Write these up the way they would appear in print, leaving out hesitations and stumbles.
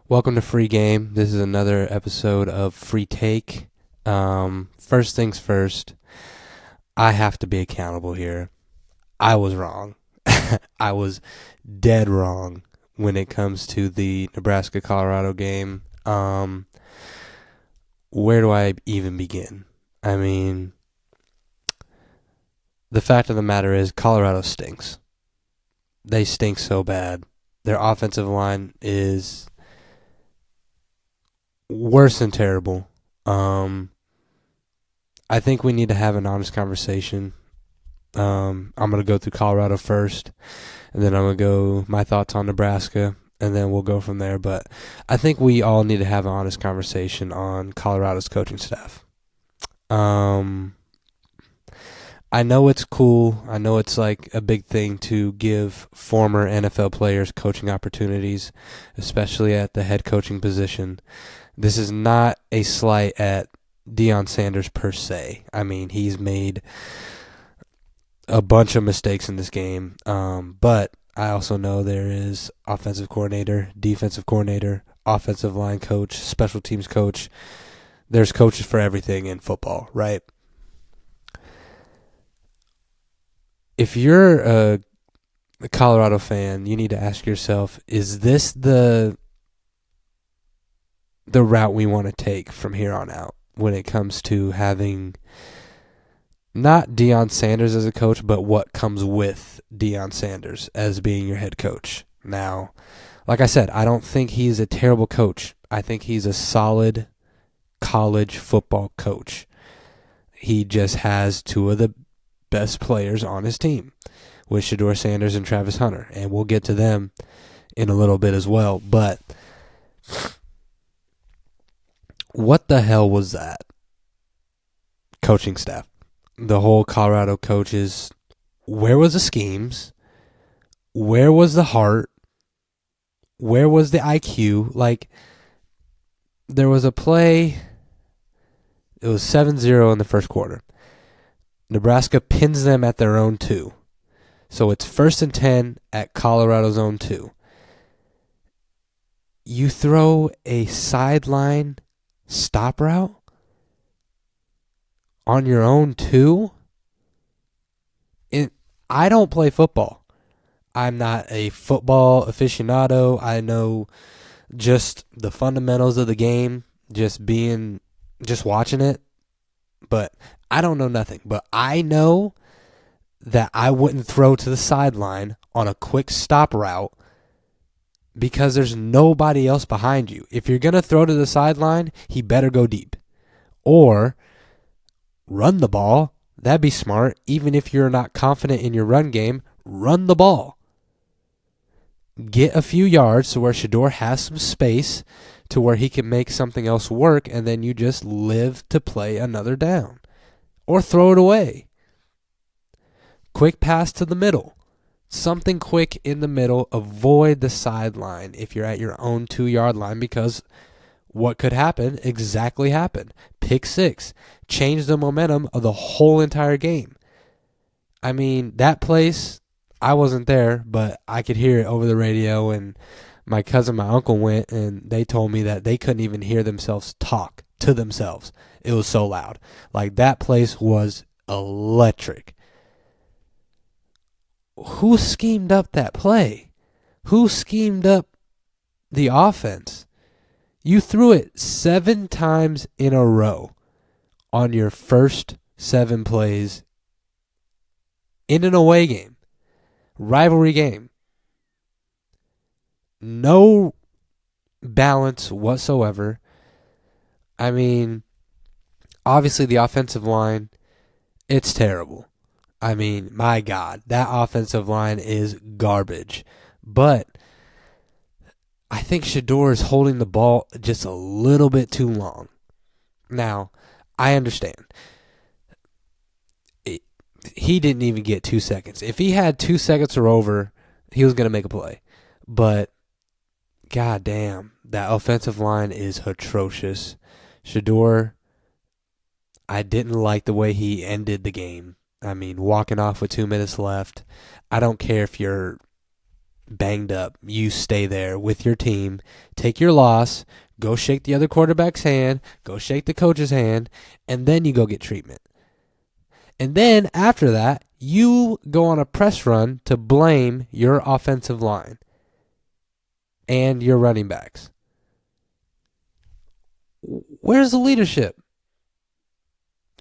Welcome to Free Game. This is another episode of Free Take. First things first, I have to be accountable here. I was wrong. I was dead wrong when it comes to the Nebraska-Colorado game. Where do I even begin? I mean, the fact of the matter is Colorado stinks. They stink so bad. Their offensive line is worse than terrible. I think we need to have an honest conversation. I'm going to go through Colorado first, and then I'm going to go my thoughts on Nebraska, and then we'll go from there. But I think we all need to have an honest conversation on Colorado's coaching staff. I know it's cool. I know it's like a big thing to give former NFL players coaching opportunities, especially at the head coaching position. This is not a slight at DiJon Sanders per se. I mean, he's made a bunch of mistakes in this game, but I also know there is offensive coordinator, defensive coordinator, offensive line coach, special teams coach. There's coaches for everything in football, right? If you're a Colorado fan, you need to ask yourself, is this the route we want to take from here on out when it comes to having not DiJon Sanders as a coach, but what comes with DiJon Sanders as being your head coach? Now, like I said, I don't think he's a terrible coach. I think he's a solid college football coach. He just has two of the best players on his team with Shedeur Sanders and Travis Hunter, and we'll get to them in a little bit as well. But what the hell was that coaching staff? The whole Colorado coaches, where was the schemes? Where was the heart? Where was the IQ? Like, there was a play, it was 7-0 in the first quarter. Nebraska pins them at their own 2. So it's 1st and 10 at Colorado's own 2. You throw a sideline stop route on your own 2? I don't play football. I'm not a football aficionado. I know just the fundamentals of the game, just watching it. But I don't know nothing. But I know that I wouldn't throw to the sideline on a quick stop route because there's nobody else behind you. If you're going to throw to the sideline, he better go deep. Or run the ball. That'd be smart. Even if you're not confident in your run game, run the ball. Get a few yards to where Shedeur has some space to where he can make something else work, and then you just live to play another down. Or throw it away. Quick pass to the middle. Something quick in the middle. Avoid the sideline if you're at your own 2-yard line, because what could happen exactly happened. Pick 6. Change the momentum of the whole entire game. I mean, that place, I wasn't there, but I could hear it over the radio, and my cousin, my uncle went, and they told me that they couldn't even hear themselves talk to themselves. It was so loud. Like, that place was electric. Who schemed up that play? Who schemed up the offense? You threw it 7 times in a row on your first 7 plays in an away game, rivalry game. No balance whatsoever. I mean, obviously the offensive line, it's terrible. I mean, my God, that offensive line is garbage. But I think Shedeur is holding the ball just a little bit too long. Now, I understand. He didn't even get 2 seconds. If he had 2 seconds or over, he was going to make a play. But, God damn, that offensive line is atrocious. Shedeur, I didn't like the way he ended the game. I mean, walking off with 2 minutes left. I don't care if you're banged up, you stay there with your team, take your loss, go shake the other quarterback's hand, go shake the coach's hand, and then you go get treatment. And then after that, you go on a press run to blame your offensive line and your running backs. Where's the leadership?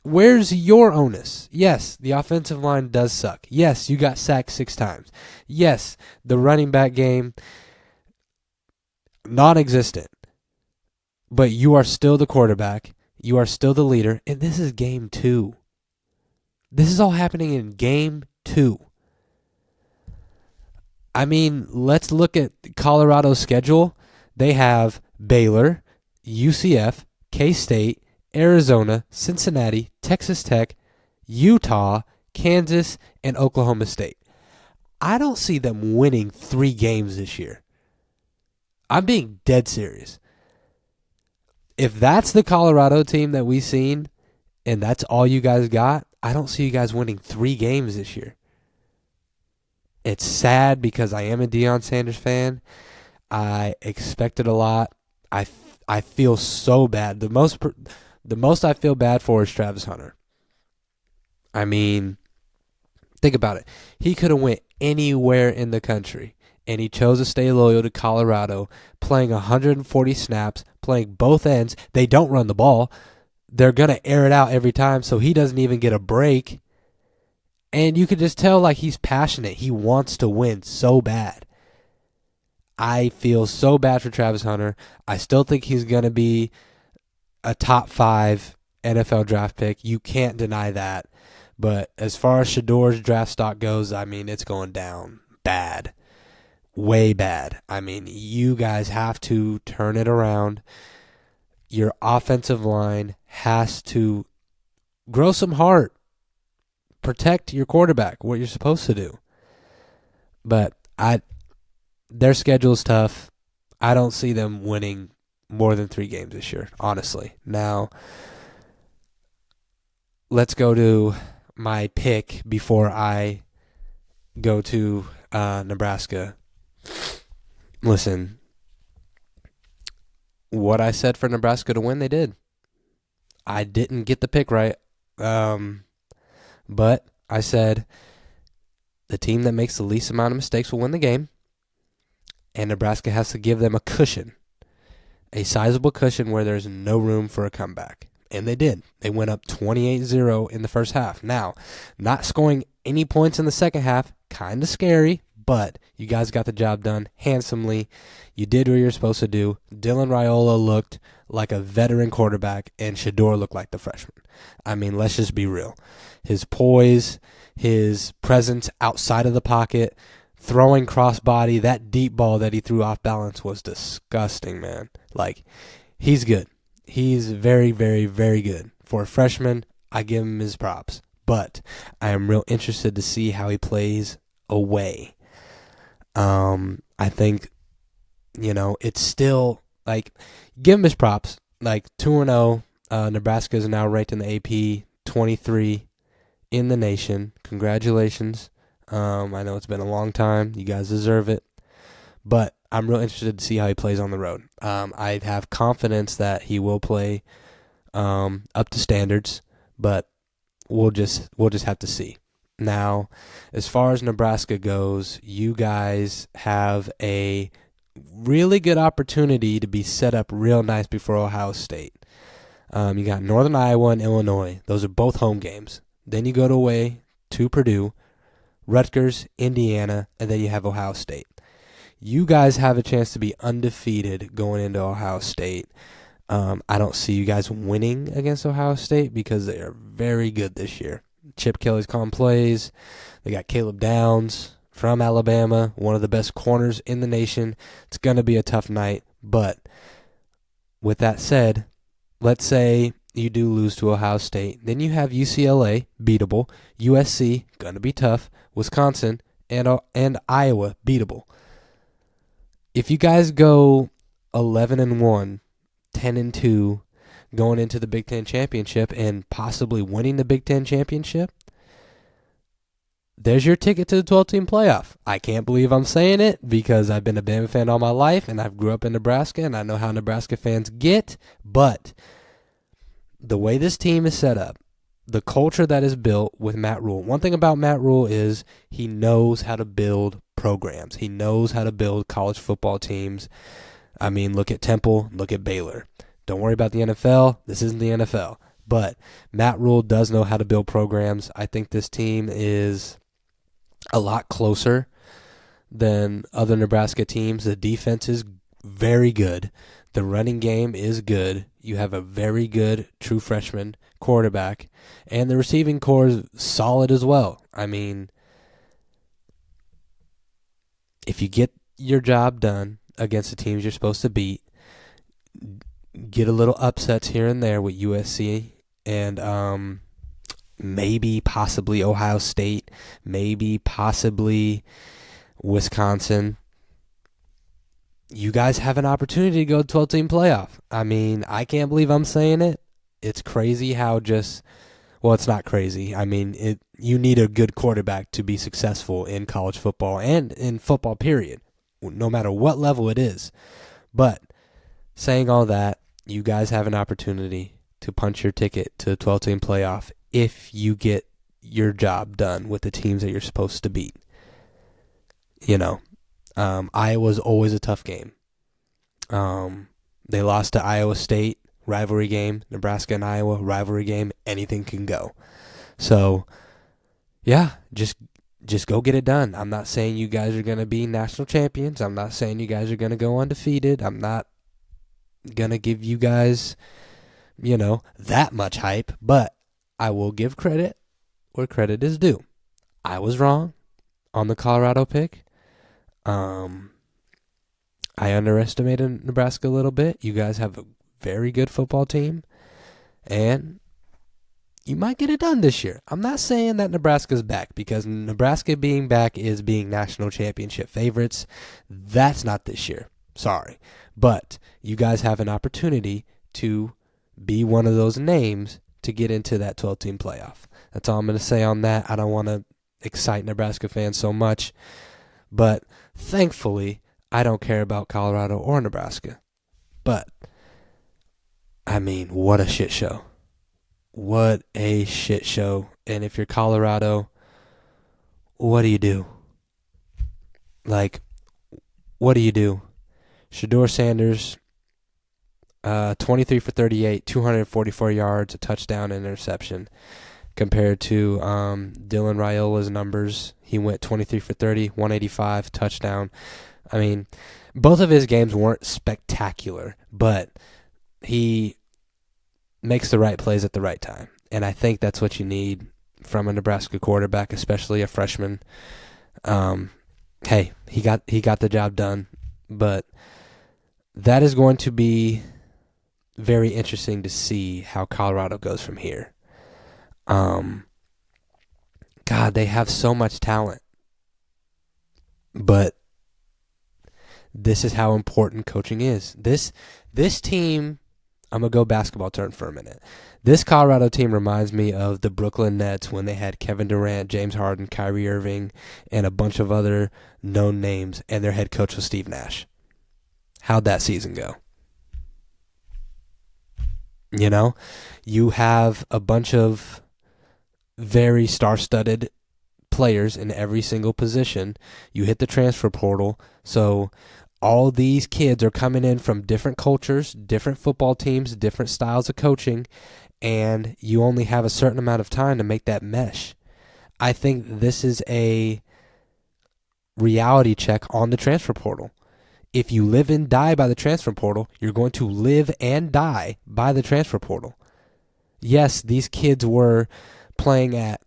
Where's your onus? Yes, the offensive line does suck. Yes, you got sacked 6 times. Yes, the running back game, non-existent. But you are still the quarterback. You are still the leader. And this is game 2. This is all happening in game 2. I mean, let's look at Colorado's schedule. They have Baylor, UCF, K-State, Arizona, Cincinnati, Texas Tech, Utah, Kansas, and Oklahoma State. I don't see them winning 3 games this year. I'm being dead serious. If that's the Colorado team that we've seen, and that's all you guys got, I don't see you guys winning 3 games this year. It's sad because I am a DiJon Sanders fan. I expected a lot. I feel so bad. The most I feel bad for is Travis Hunter. I mean, think about it. He could have went anywhere in the country, and he chose to stay loyal to Colorado, playing 140 snaps, playing both ends. They don't run the ball. They're going to air it out every time, so he doesn't even get a break. And you could just tell like he's passionate. He wants to win so bad. I feel so bad for Travis Hunter. I still think he's going to be a top 5 NFL draft pick. You can't deny that. But as far as Shador's draft stock goes, I mean, it's going down bad. Way bad. I mean, you guys have to turn it around. Your offensive line has to grow some heart. Protect your quarterback, what you're supposed to do. But their schedule's tough. I don't see them winning more than 3 games this year, honestly. Now, let's go to my pick before I go to Nebraska. Listen, what I said for Nebraska to win, they did. I didn't get the pick right. But I said the team that makes the least amount of mistakes will win the game. And Nebraska has to give them a cushion. A sizable cushion where there's no room for a comeback. And they did. They went up 28-0 in the first half. Now, not scoring any points in the second half, kind of scary, but you guys got the job done handsomely. You did what you're supposed to do. Dylan Raiola looked like a veteran quarterback, and Shador looked like the freshman. I mean, let's just be real. His poise, his presence outside of the pocket, throwing crossbody, that deep ball that he threw off balance was disgusting, man. Like, he's good. He's very, very, very good. For a freshman, I give him his props. But I am real interested to see how he plays away. I think, it's still, like, give him his props. Like, 2-0. Nebraska is now ranked in the AP 23 in the nation. Congratulations. I know it's been a long time. You guys deserve it. But I'm real interested to see how he plays on the road. I have confidence that he will play up to standards, but we'll just have to see. Now, as far as Nebraska goes, you guys have a really good opportunity to be set up real nice before Ohio State. You got Northern Iowa and Illinois. Those are both home games. Then you go away to Purdue, Rutgers, Indiana, and then you have Ohio State. You guys have a chance to be undefeated going into Ohio State. I don't see you guys winning against Ohio State because they are very good this year. Chip Kelly's calling plays. They got Caleb Downs from Alabama, one of the best corners in the nation. It's going to be a tough night. But with that said, let's say you do lose to Ohio State. Then you have UCLA, beatable. USC, going to be tough. Wisconsin and Iowa, beatable. If you guys go 11-1, 10-2, going into the Big Ten championship and possibly winning the Big Ten championship, there's your ticket to the 12-team playoff. I can't believe I'm saying it because I've been a Bama fan all my life and I've grew up in Nebraska and I know how Nebraska fans get. But the way this team is set up, the culture that is built with Matt Rule. One thing about Matt Rule is he knows how to build programs. He knows how to build college football teams. I mean, look at Temple, look at Baylor. Don't worry about the NFL. This isn't the NFL. But Matt Rule does know how to build programs. I think this team is a lot closer than other Nebraska teams. The defense is very good. The running game is good. You have a very good true freshman quarterback. And the receiving core is solid as well. I mean, if you get your job done against the teams you're supposed to beat, get a little upsets here and there with USC and maybe possibly Ohio State, maybe possibly Wisconsin, you guys have an opportunity to go to 12-team playoff. I mean, I can't believe I'm saying it. It's crazy how well, it's not crazy. I mean, you need a good quarterback to be successful in college football and in football, period, no matter what level it is. But saying all that, you guys have an opportunity to punch your ticket to the 12-team playoff if you get your job done with the teams that you're supposed to beat. Iowa's always a tough game. They lost to Iowa State, rivalry game. Nebraska and Iowa, rivalry game. Anything can go. So, yeah, just go get it done. I'm not saying you guys are going to be national champions. I'm not saying you guys are going to go undefeated. I'm not going to give you guys, that much hype. But I will give credit where credit is due. I was wrong on the Colorado pick. I underestimated Nebraska a little bit. You guys have a very good football team, and you might get it done this year. I'm not saying that Nebraska's back, because Nebraska being back is being national championship favorites. That's not this year. Sorry. But you guys have an opportunity to be one of those names to get into that 12-team playoff. That's all I'm going to say on that. I don't want to excite Nebraska fans so much, but thankfully, I don't care about Colorado or Nebraska. But, I mean, what a shit show. What a shit show. And if you're Colorado, what do you do? What do you do? Shedeur Sanders, 23 for 38, 244 yards, a touchdown and interception. Compared to Dylan Raiola's numbers, he went 23 for 30, 185, touchdown. I mean, both of his games weren't spectacular, but he makes the right plays at the right time. And I think that's what you need from a Nebraska quarterback, especially a freshman. Hey, he got the job done, but that is going to be very interesting to see how Colorado goes from here. God, they have so much talent. But this is how important coaching is. This team, I'm going to go basketball term for a minute. This Colorado team reminds me of the Brooklyn Nets when they had Kevin Durant, James Harden, Kyrie Irving, and a bunch of other known names, and their head coach was Steve Nash. How'd that season go? You have a bunch of very star-studded players in every single position. You hit the transfer portal, so all these kids are coming in from different cultures, different football teams, different styles of coaching, and you only have a certain amount of time to make that mesh. I think this is a reality check on the transfer portal. If you live and die by the transfer portal, you're going to live and die by the transfer portal. Yes, these kids were playing at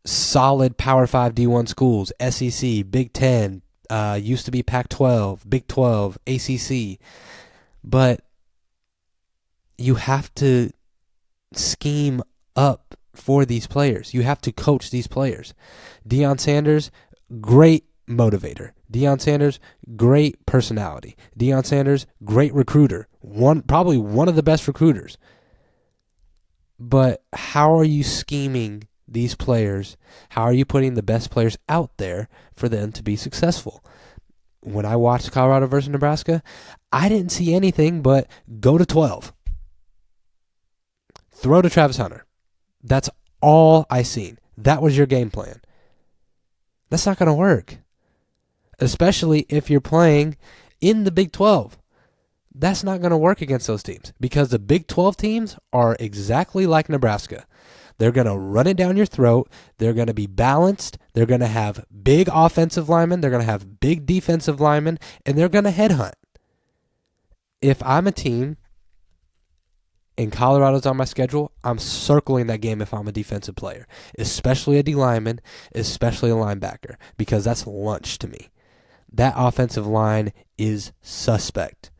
solid Power 5 D1 schools, SEC, Big Ten, used to be Pac-12, Big 12, ACC. But you have to scheme up for these players. You have to coach these players. DeJon Sanders, great motivator. DeJon Sanders, great personality. DeJon Sanders, great recruiter. Probably one of the best recruiters. But how are you scheming these players? How are you putting the best players out there for them to be successful? When I watched Colorado versus Nebraska, I didn't see anything but go to 12. Throw to Travis Hunter. That's all I seen. That was your game plan. That's not going to work, especially if you're playing in the Big 12. That's not going to work against those teams because the Big 12 teams are exactly like Nebraska. They're going to run it down your throat. They're going to be balanced. They're going to have big offensive linemen. They're going to have big defensive linemen, and they're going to headhunt. If I'm a team and Colorado's on my schedule, I'm circling that game if I'm a defensive player, especially a D lineman, especially a linebacker, because that's lunch to me. That offensive line is suspect.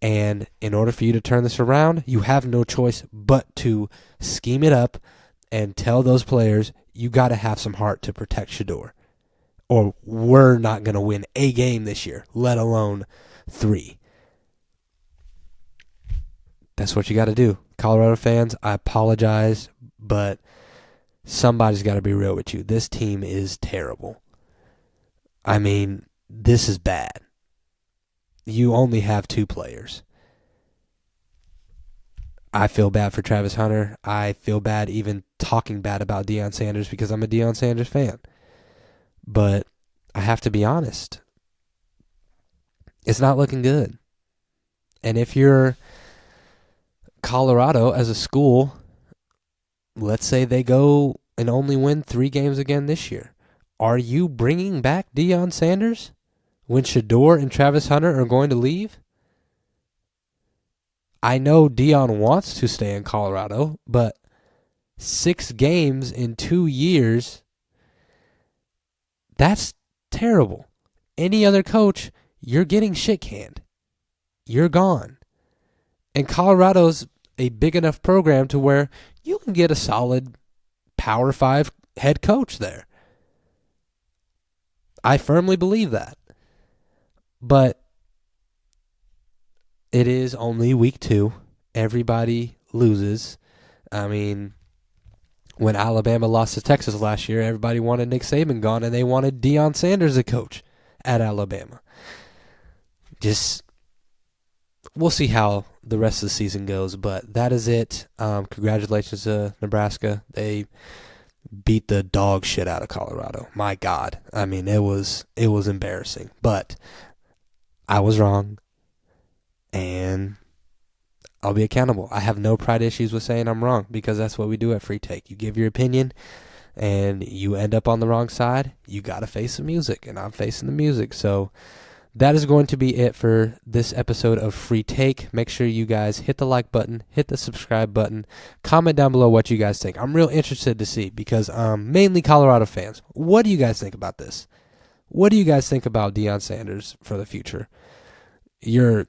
And in order for you to turn this around, you have no choice but to scheme it up and tell those players you got to have some heart to protect Shedeur, or we're not going to win a game this year, let alone 3. That's what you got to do. Colorado fans, I apologize, but somebody's got to be real with you. This team is terrible. I mean, this is bad. You only have 2 players. I feel bad for Travis Hunter. I feel bad even talking bad about DiJon Sanders because I'm a DiJon Sanders fan. But I have to be honest. It's not looking good. And if you're Colorado as a school, let's say they go and only win 3 games again this year. Are you bringing back DiJon Sanders when Shedeur and Travis Hunter are going to leave? I know DiJon wants to stay in Colorado, but 6 games in 2 years, that's terrible. Any other coach, you're getting shit canned. You're gone. And Colorado's a big enough program to where you can get a solid Power 5 head coach there. I firmly believe that. But it is only week 2. Everybody loses. I mean, when Alabama lost to Texas last year, everybody wanted Nick Saban gone, and they wanted DiJon Sanders as coach at Alabama. We'll see how the rest of the season goes, but that is it. Congratulations to Nebraska. They beat the dog shit out of Colorado. My God. I mean, it was embarrassing, but I was wrong, and I'll be accountable. I have no pride issues with saying I'm wrong because that's what we do at Free Take. You give your opinion, and you end up on the wrong side, you got to face the music, and I'm facing the music. So that is going to be it for this episode of Free Take. Make sure you guys hit the like button, hit the subscribe button, comment down below what you guys think. I'm real interested to see because mainly Colorado fans. What do you guys think about this? What do you guys think about DiJon Sanders for the future? Your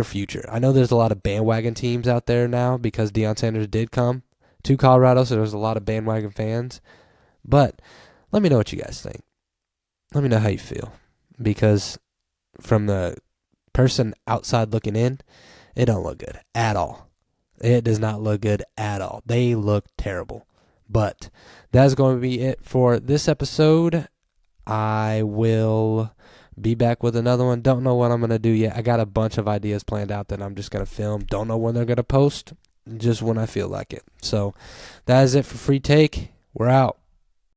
future. I know there's a lot of bandwagon teams out there now because DiJon Sanders did come to Colorado, so there's a lot of bandwagon fans. But let me know what you guys think. Let me know how you feel because from the person outside looking in, it don't look good at all. It does not look good at all. They look terrible. But that's going to be it for this episode. I will be back with another one. Don't know what I'm going to do yet. I got a bunch of ideas planned out that I'm just going to film. Don't know when they're going to post, just when I feel like it. So that is it for Free Take. We're out.